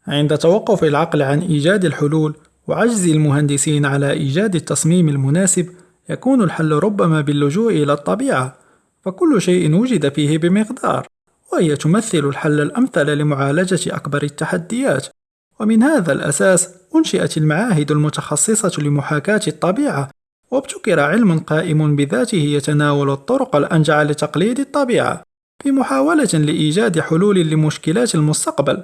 عند توقف العقل عن إيجاد الحلول وعجز المهندسين على إيجاد التصميم المناسب، يكون الحل ربما باللجوء إلى الطبيعة، فكل شيء وجد فيه بمقدار، وهي تمثل الحل الأمثل لمعالجة أكبر التحديات. ومن هذا الأساس أنشئت المعاهد المتخصصة لمحاكاة الطبيعة، وابتكر علم قائم بذاته يتناول الطرق الأنجع لتقليد الطبيعة في محاولة لإيجاد حلول لمشكلات المستقبل.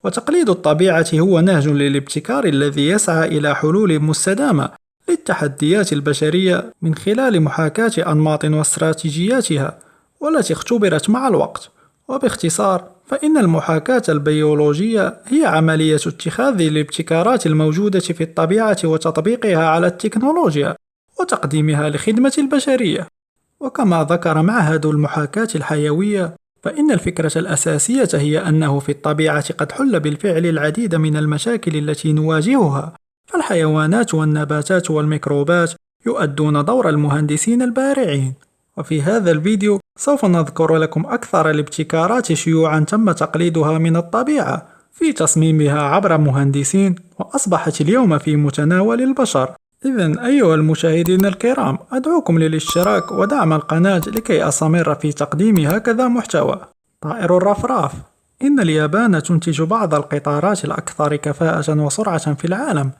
وتقليد الطبيعة هو نهج للابتكار الذي يسعى إلى حلول مستدامة للتحديات البشرية من خلال محاكاة أنماط واستراتيجياتها والتي اختبرت مع الوقت. وباختصار، فإن المحاكاة البيولوجية هي عملية اتخاذ الابتكارات الموجودة في الطبيعة وتطبيقها على التكنولوجيا وتقديمها لخدمة البشرية. وكما ذكر معهد المحاكاة الحيوية، فإن الفكرة الأساسية هي أنه في الطبيعة قد حل بالفعل العديد من المشاكل التي نواجهها، فالحيوانات والنباتات والميكروبات يؤدون دور المهندسين البارعين. وفي هذا الفيديو سوف نذكر لكم أكثر الابتكارات شيوعا تم تقليدها من الطبيعة في تصميمها عبر مهندسين، وأصبحت اليوم في متناول البشر. إذن أيها المشاهدين الكرام، أدعوكم للاشتراك ودعم القناة لكي أستمر في تقديم هكذا محتوى. طائر الرفراف. إن اليابان تنتج بعض القطارات الأكثر كفاءة وسرعة في العالم،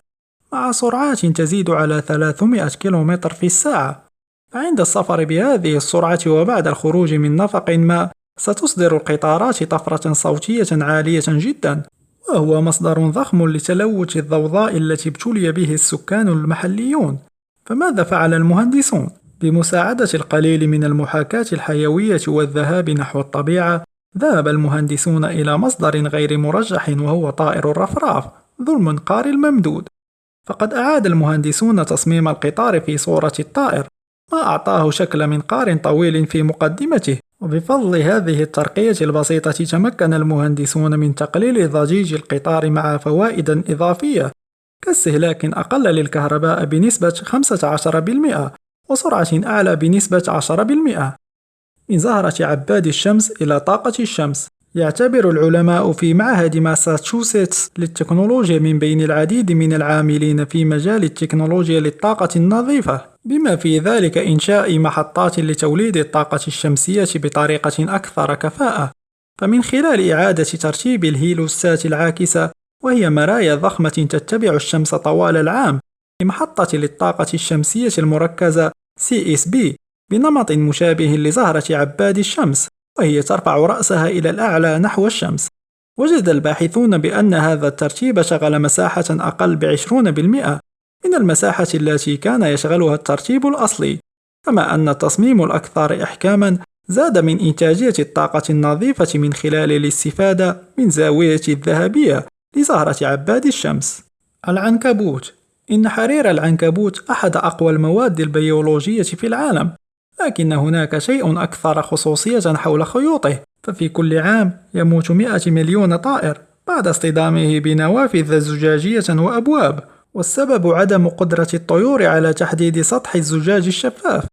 مع سرعات تزيد على 300 كيلومتر في الساعة. فعند السفر بهذه السرعة وبعد الخروج من نفق ما، ستصدر القطارات طفرة صوتية عالية جدا، وهو مصدر ضخم لتلوث الضوضاء التي ابتلي به السكان المحليون. فماذا فعل المهندسون؟ بمساعدة القليل من المحاكاة الحيوية والذهاب نحو الطبيعة، ذهب المهندسون إلى مصدر غير مرجح، وهو طائر الرفراف ذو المنقار الممدود. فقد أعاد المهندسون تصميم القطار في صورة الطائر، ما أعطاه شكل منقار طويل في مقدمته. وبفضل هذه الترقية البسيطة تمكن المهندسون من تقليل ضجيج القطار مع فوائد إضافية كاستهلاك أقل للكهرباء بنسبة 15% وسرعة أعلى بنسبة 10%. من زهرة عباد الشمس إلى طاقة الشمس. يعتبر العلماء في معهد ماساتشوستس للتكنولوجيا من بين العديد من العاملين في مجال التكنولوجيا للطاقة النظيفة، بما في ذلك إنشاء محطات لتوليد الطاقة الشمسية بطريقة أكثر كفاءة. فمن خلال إعادة ترتيب الهيلوستات العاكسة، وهي مرايا ضخمة تتبع الشمس طوال العام، لمحطة للطاقة الشمسية المركزة CSB بنمط مشابه لزهرة عباد الشمس، وهي ترفع رأسها إلى الأعلى نحو الشمس. وجد الباحثون بأن هذا الترتيب شغل مساحة أقل ب20% من المساحة التي كان يشغلها الترتيب الأصلي، كما أن التصميم الأكثر إحكاما زاد من إنتاجية الطاقة النظيفة من خلال الاستفادة من زاوية الذهبية لزهرة عباد الشمس. العنكبوت. إن حرير العنكبوت أحد أقوى المواد البيولوجية في العالم، لكن هناك شيء أكثر خصوصية حول خيوطه. ففي كل عام يموت 100 مليون طائر بعد اصطدامه بنوافذ زجاجية وأبواب، والسبب عدم قدرة الطيور على تحديد سطح الزجاج الشفاف.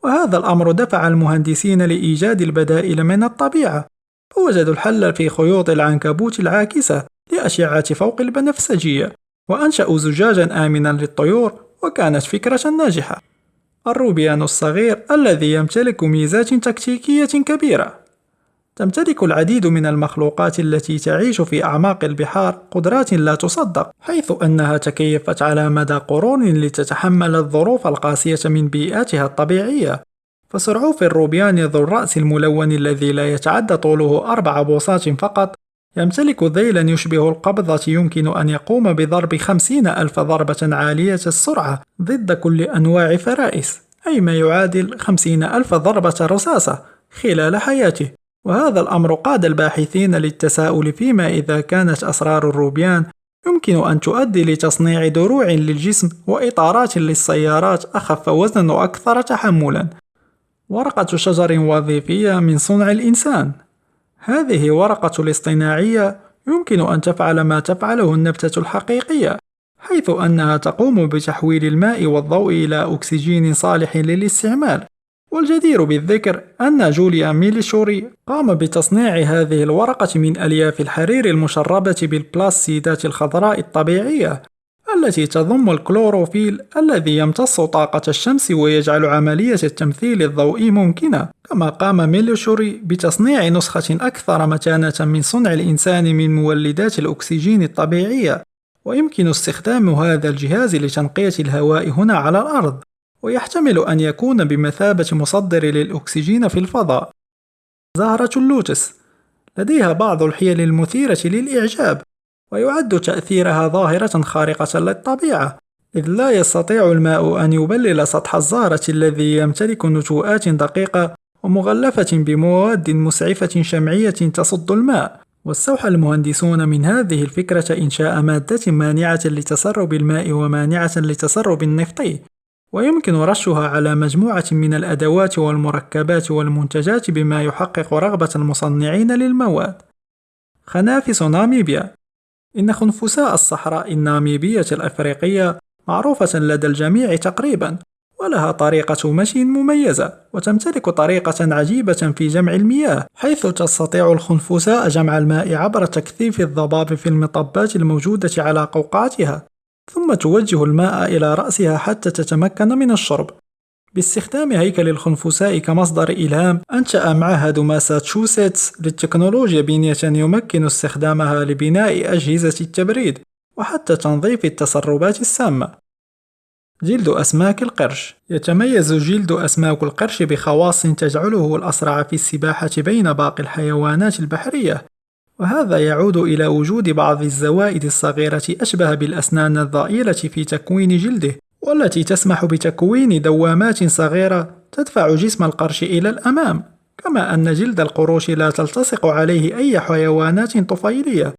وهذا الأمر دفع المهندسين لإيجاد البدائل من الطبيعة، فوجدوا الحل في خيوط العنكبوت العاكسة لأشعة فوق البنفسجية، وأنشأوا زجاجا آمنا للطيور، وكانت فكرة ناجحة. الروبيان الصغير الذي يمتلك ميزات تكتيكية كبيرة. تمتلك العديد من المخلوقات التي تعيش في أعماق البحار قدرات لا تصدق، حيث أنها تكيفت على مدى قرون لتتحمل الظروف القاسية من بيئاتها الطبيعية. فسرعوف الروبيان ذو الرأس الملون الذي لا يتعدى طوله 4 بوصات فقط، يمتلك ذيلا يشبه القبضة يمكن أن يقوم بضرب 50,000 ضربة عالية السرعة ضد كل أنواع فرائس، أي ما يعادل 50,000 ضربة رصاصة خلال حياته. وهذا الأمر قاد الباحثين للتساؤل فيما إذا كانت أسرار الروبيان يمكن أن تؤدي لتصنيع دروع للجسم وإطارات للسيارات أخف وزنا وأكثر تحملا. ورقة شجر وظيفية من صنع الإنسان. هذه ورقة الاصطناعية يمكن أن تفعل ما تفعله النبتة الحقيقية، حيث أنها تقوم بتحويل الماء والضوء إلى أكسجين صالح للاستعمال، والجدير بالذكر أن جوليا ميليشوري قام بتصنيع هذه الورقة من ألياف الحرير المشربة بالبلاستيدات الخضراء الطبيعية التي تضم الكلوروفيل الذي يمتص طاقة الشمس ويجعل عملية التمثيل الضوئي ممكنة. كما قام ميليشوري بتصنيع نسخة أكثر متانة من صنع الإنسان من مولدات الأكسجين الطبيعية، ويمكن استخدام هذا الجهاز لتنقية الهواء هنا على الأرض، ويحتمل أن يكون بمثابة مصدر للأكسجين في الفضاء. زهرة اللوتس لديها بعض الحيل المثيرة للإعجاب، ويعد تأثيرها ظاهرة خارقة للطبيعة، إذ لا يستطيع الماء أن يبلل سطح الزهرة الذي يمتلك نتوءات دقيقة ومغلفة بمواد مسعفة شمعية تصد الماء. واستوحى المهندسون من هذه الفكرة إنشاء مادة مانعة لتسرب الماء ومانعة لتسرب النفط، ويمكن رشها على مجموعة من الأدوات والمركبات والمنتجات بما يحقق رغبة المصنعين للمواد. خنافس ناميبيا. إن خنفساء الصحراء الناميبية الأفريقية معروفة لدى الجميع تقريبا، ولها طريقة مشي مميزة، وتمتلك طريقة عجيبة في جمع المياه، حيث تستطيع الخنفساء جمع الماء عبر تكثيف الضباب في المطبات الموجودة على قوقعتها، ثم توجه الماء إلى رأسها حتى تتمكن من الشرب. باستخدام هيكل الخنفساء كمصدر إلهام، أنشأ معهد ماساتشوستس للتكنولوجيا بنية يمكن استخدامها لبناء أجهزة التبريد وحتى تنظيف التسربات السامة. جلد أسماك القرش. يتميز جلد أسماك القرش بخواص تجعله الأسرع في السباحة بين باقي الحيوانات البحرية، وهذا يعود إلى وجود بعض الزوائد الصغيرة أشبه بالأسنان الضئيلة في تكوين جلده، والتي تسمح بتكوين دوامات صغيرة تدفع جسم القرش إلى الأمام. كما أن جلد القروش لا تلتصق عليه أي حيوانات طفيلية.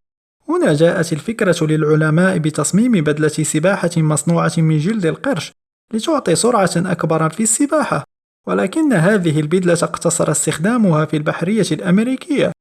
هنا جاءت الفكرة للعلماء بتصميم بدلة سباحة مصنوعة من جلد القرش لتعطي سرعة أكبر في السباحة، ولكن هذه البدلة اقتصر استخدامها في البحرية الأمريكية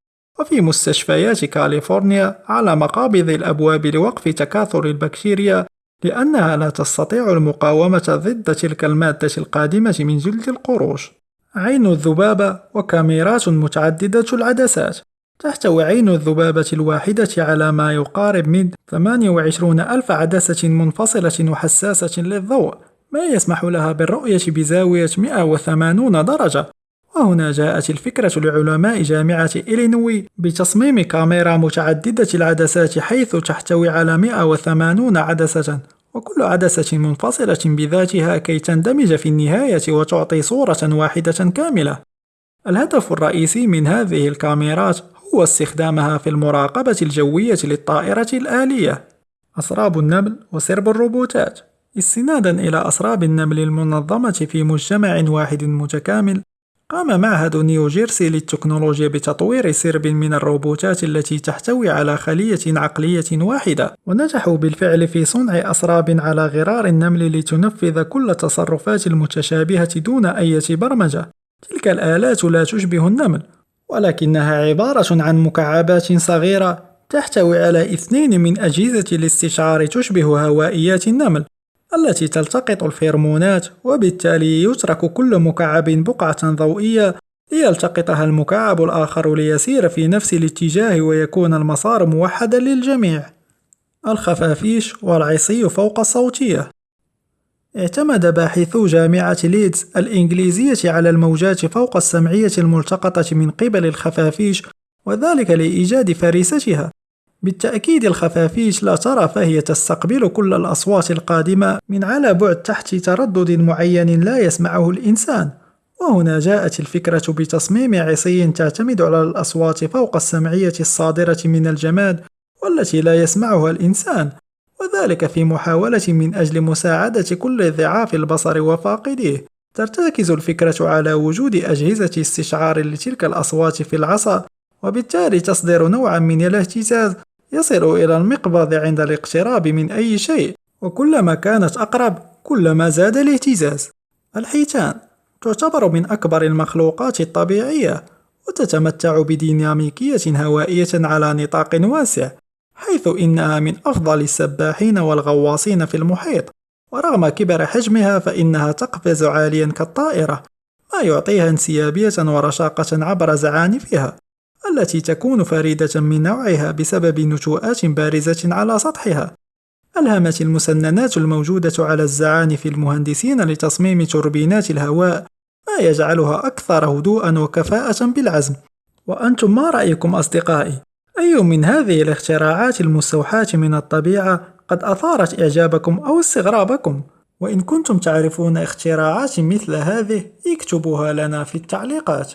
وفي مستشفيات كاليفورنيا على مقابض الأبواب لوقف تكاثر البكتيريا، لأنها لا تستطيع المقاومة ضد تلك المادة القادمة من جلد القروش. عين الذبابة وكاميرات متعددة العدسات. تحتوي عين الذبابة الواحدة على ما يقارب من 28 ألف عدسة منفصلة وحساسة للضوء، ما يسمح لها بالرؤية بزاوية 180 درجة. وهنا جاءت الفكرة لعلماء جامعة إلينوي بتصميم كاميرا متعددة العدسات، حيث تحتوي على 180 عدسة، وكل عدسة منفصلة بذاتها كي تندمج في النهاية وتعطي صورة واحدة كاملة. الهدف الرئيسي من هذه الكاميرات هو استخدامها في المراقبة الجوية للطائرة الآلية. أسراب النمل وسرب الروبوتات. استنادا إلى أسراب النمل المنظمة في مجتمع واحد متكامل، قام معهد نيوجيرسي للتكنولوجيا بتطوير سرب من الروبوتات التي تحتوي على خلية عقلية واحدة، ونجحوا بالفعل في صنع أسراب على غرار النمل لتنفذ كل تصرفات المتشابهة دون أي برمجة. تلك الآلات لا تشبه النمل، ولكنها عبارة عن مكعبات صغيرة تحتوي على 2 من أجهزة الاستشعار تشبه هوائيات النمل التي تلتقط الفيرمونات، وبالتالي يترك كل مكعب بقعة ضوئية ليلتقطها المكعب الآخر ليسير في نفس الاتجاه ويكون المسار موحدا للجميع. الخفافيش والعصي فوق الصوتية. اعتمد باحثو جامعة ليدز الإنجليزية على الموجات فوق السمعية الملتقطة من قبل الخفافيش، وذلك لإيجاد فريستها. بالتأكيد الخفافيش لا ترى، فهي تستقبل كل الأصوات القادمة من على بعد تحت تردد معين لا يسمعه الإنسان. وهنا جاءت الفكرة بتصميم عصي تعتمد على الأصوات فوق السمعية الصادرة من الجماد والتي لا يسمعها الإنسان، وذلك في محاولة من أجل مساعدة كل ضعاف البصر وفاقديه. ترتكز الفكرة على وجود أجهزة استشعار لتلك الأصوات في العصا، وبالتالي تصدر نوعا من الاهتزاز يصل إلى المقبض عند الاقتراب من أي شيء، وكلما كانت أقرب كلما زاد الاهتزاز. الحيتان تعتبر من أكبر المخلوقات الطبيعية، وتتمتع بديناميكية هوائية على نطاق واسع، حيث إنها من أفضل السباحين والغواصين في المحيط. ورغم كبر حجمها فإنها تقفز عاليا كالطائرة، ما يعطيها انسيابية ورشاقة عبر زعانفها التي تكون فريدة من نوعها بسبب نتوءات بارزة على سطحها. ألهمت المسننات الموجودة على الزعانف المهندسين لتصميم توربينات الهواء، ما يجعلها أكثر هدوءًا وكفاءة بالعزم. وأنتم ما رأيكم أصدقائي؟ أي من هذه الاختراعات المستوحاة من الطبيعة قد أثارت إعجابكم أو استغرابكم؟ وإن كنتم تعرفون اختراعات مثل هذه اكتبوها لنا في التعليقات.